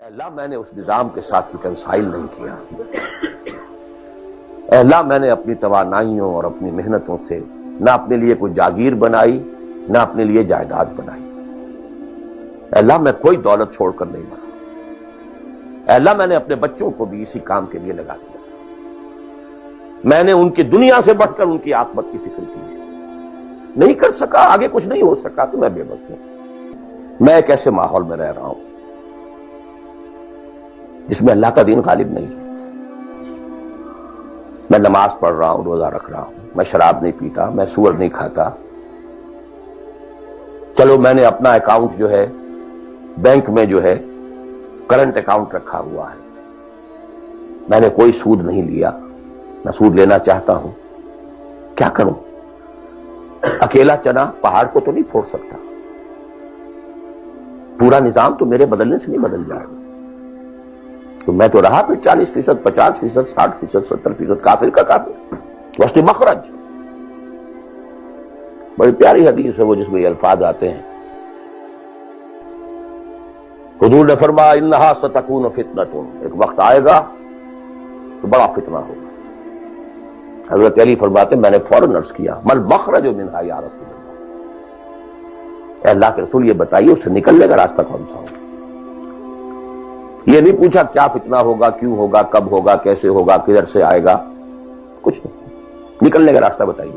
اللہ میں نے اس نظام کے ساتھ ریکنسائل نہیں کیا۔ اے اللہ میں نے اپنی توانائیوں اور اپنی محنتوں سے نہ اپنے لیے کوئی جاگیر بنائی نہ اپنے لیے جائیداد بنائی۔ اے اللہ میں کوئی دولت چھوڑ کر نہیں مرا۔ اے اللہ میں نے اپنے بچوں کو بھی اسی کام کے لیے لگا دیا۔ میں نے ان کی دنیا سے بڑھ کر ان کی آخرت کی فکر کی ہے۔ نہیں کر سکا، آگے کچھ نہیں ہو سکا تو میں بے بس ہوں۔ میں ایک ایسے ماحول میں رہ رہا ہوں جس میں اللہ کا دین غالب نہیں ہے۔ میں نماز پڑھ رہا ہوں، روزہ رکھ رہا ہوں، میں شراب نہیں پیتا، میں سور نہیں کھاتا۔ چلو میں نے اپنا اکاؤنٹ جو ہے بینک میں جو ہے کرنٹ اکاؤنٹ رکھا ہوا ہے، میں نے کوئی سود نہیں لیا، نہ سود لینا چاہتا ہوں۔ کیا کروں؟ اکیلا چنا پہاڑ کو تو نہیں پھوڑ سکتا، پورا نظام تو میرے بدلنے سے نہیں بدل جائے گا۔ تو میں تو رہا پھر 40%، 50%، 60%، 70% کافر کا کافر۔ وسط مخرج بڑی پیاری حدیث ہے وہ جس میں یہ الفاظ آتے ہیں، حضور نے فرمایا انہا ستکون فتنۃ، ایک وقت آئے گا تو بڑا فتنہ ہوگا۔ حضرت علی فرماتے میں نے فوراً عرض کیا مل مخرج منہا یا رسول اللہ، اے اللہ کے رسول یہ بتائیے اس سے نکلنے کا راستہ کون سا ہوگا؟ یہ نہیں پوچھا کیا فتنہ ہوگا، کیوں ہوگا، کب ہوگا، کیسے ہوگا، کدھر سے آئے گا، کچھ نہیں، نکلنے کا راستہ بتائیے۔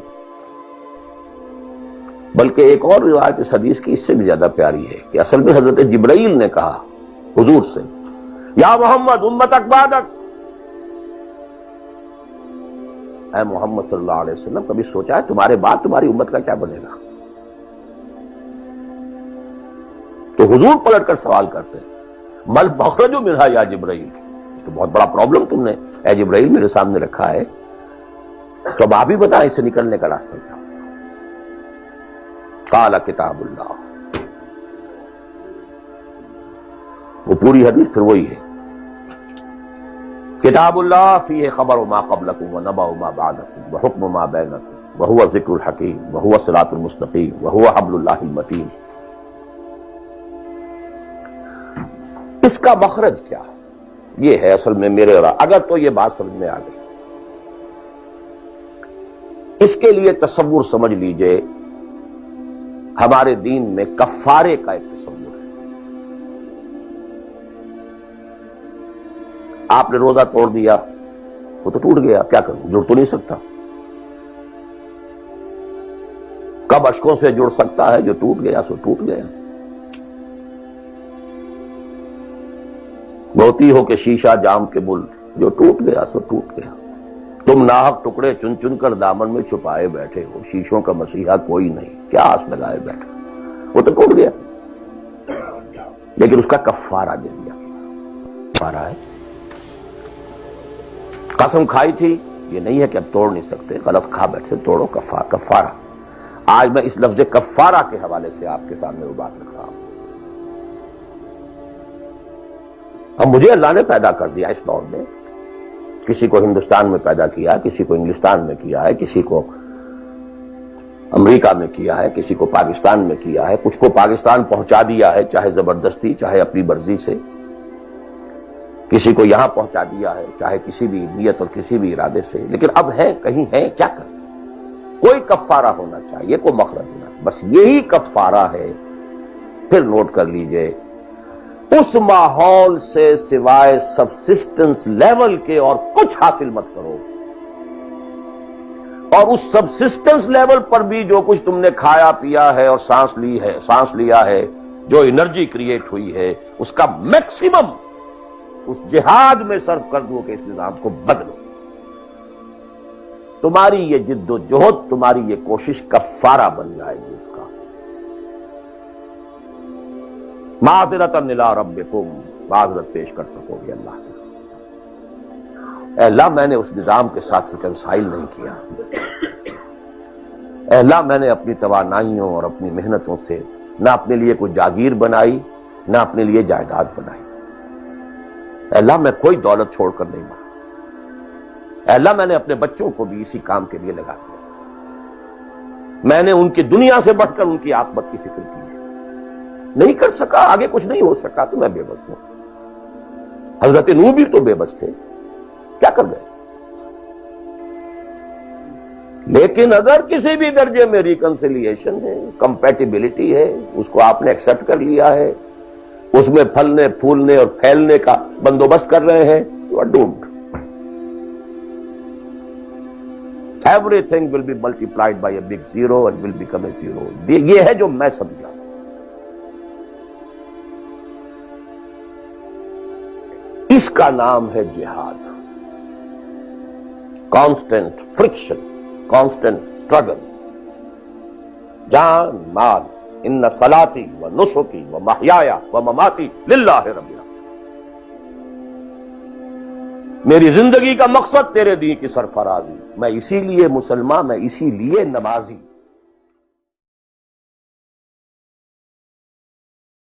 بلکہ ایک اور روایت اس حدیث کی اس سے بھی زیادہ پیاری ہے کہ اصل میں حضرت جبرائیل نے کہا حضور سے یا محمد امتک بعدک، اے محمد صلی اللہ علیہ وسلم کبھی سوچا ہے تمہارے بعد تمہاری امت کا کیا بنے گا؟ تو حضور پلٹ کر سوال کرتے ہیں مل مخرج منہا یا جبرائیل، تو بہت بڑا پرابلم تم نے اے جبرائیل میرے سامنے رکھا ہے، تو اب آپ ہی بتائیں اس سے نکلنے کا راستہ کیا؟ قال کتاب اللہ، وہ پوری حدیث پھر وہی ہے، کتاب اللہ فیہ خبر ما قبلکم ونبأ ما بعدکم وحکم ما بینکم وہو ذکر الحکیم وہو صراط المستقیم وہو حبل اللہ المتین۔ اس کا مخرج کیا ہے؟ یہ ہے اصل میں میرے اور اگر تو یہ بات سمجھ میں آ گئی، اس کے لیے تصور سمجھ لیجئے ہمارے دین میں کفارے کا ایک تصور ہے۔ آپ نے روزہ توڑ دیا وہ تو ٹوٹ گیا، کیا کروں؟ جڑ تو نہیں سکتا۔ کب اشکوں سے جڑ سکتا ہے؟ جو ٹوٹ گیا سو ٹوٹ گیا۔ موتی ہو کہ شیشہ جام کے بل، جو ٹوٹ گیا سو ٹوٹ گیا۔ تم ناحق ٹکڑے چن چن کر دامن میں چھپائے بیٹھے ہو، شیشوں کا مسیحا کوئی نہیں، کیا آس لگائے بیٹھے، وہ تو ٹوٹ گیا، لیکن اس کا کفارہ دے دیا۔ کفارہ ہے، قسم کھائی تھی یہ نہیں ہے کہ اب توڑ نہیں سکتے، غلط کھا بیٹھے توڑو، کفارہ۔ آج میں اس لفظ کفارہ کے حوالے سے آپ کے سامنے وہ بات رکھ رہا ہوں۔ اب مجھے اللہ نے پیدا کر دیا اس دور میں، کسی کو ہندوستان میں پیدا کیا، کسی کو انگلستان میں کیا ہے، کسی کو امریکہ میں کیا ہے، کسی کو پاکستان میں کیا ہے، کچھ کو پاکستان پہنچا دیا ہے چاہے زبردستی چاہے اپنی مرضی سے، کسی کو یہاں پہنچا دیا ہے چاہے کسی بھی نیت اور کسی بھی ارادے سے، لیکن اب ہے کہیں ہے، کیا کر؟ کوئی کفارہ ہونا چاہیے، کوئی مخرج ہونا، بس یہی کفارہ ہے۔ پھر نوٹ کر لیجئے اس ماحول سے سوائے سبسسٹنس لیول کے اور کچھ حاصل مت کرو، اور اس سبسسٹنس لیول پر بھی جو کچھ تم نے کھایا پیا ہے اور سانس لیا ہے، جو انرجی کریٹ ہوئی ہے، اس کا میکسیمم اس جہاد میں صرف کر دو کہ اس نظام کو بدلو۔ تمہاری یہ جد و جہد، تمہاری یہ کوشش کفارہ بن جائے گی اس کا۔ معذرۃ الی ربکم، معذرت پیش کر سکو گے اللہ کے۔ اے اللہ میں نے اس نظام کے ساتھ ریکنسائل نہیں کیا۔ اے اللہ میں نے اپنی توانائیوں اور اپنی محنتوں سے نہ اپنے لیے کوئی جاگیر بنائی نہ اپنے لیے جائیداد بنائی۔ اے اللہ میں کوئی دولت چھوڑ کر نہیں مرا۔ اے اللہ میں نے اپنے بچوں کو بھی اسی کام کے لیے لگا دیا۔ میں نے ان کی دنیا سے بڑھ کر ان کی آخرت کی فکر کی ہے۔ نہیں کر سکا، آگے کچھ نہیں ہو سکا تو میں بے بس ہوں۔ حضرت نوح بھی تو بے بس تھے، کیا کر گئے؟ لیکن اگر کسی بھی درجے میں ریکنسیلیشن ہے، کمپیٹیبلٹی ہے، اس کو آپ نے ایکسپٹ کر لیا ہے، اس میں پھلنے پھولنے اور پھیلنے کا بندوبست کر رہے ہیں، you are doomed. Everything will be multiplied by a big zero and will become a zero. یہ ہے جو میں سمجھا. اس کا نام ہے جہاد. Constant friction, constant struggle. جان مال، ان صلاتی و نسکی و محیایا و مماتی للہ رب العالمین. میری زندگی کا مقصد تیرے دین کی سرفرازی. میں اسی لیے مسلمان، میں اسی لیے نمازی.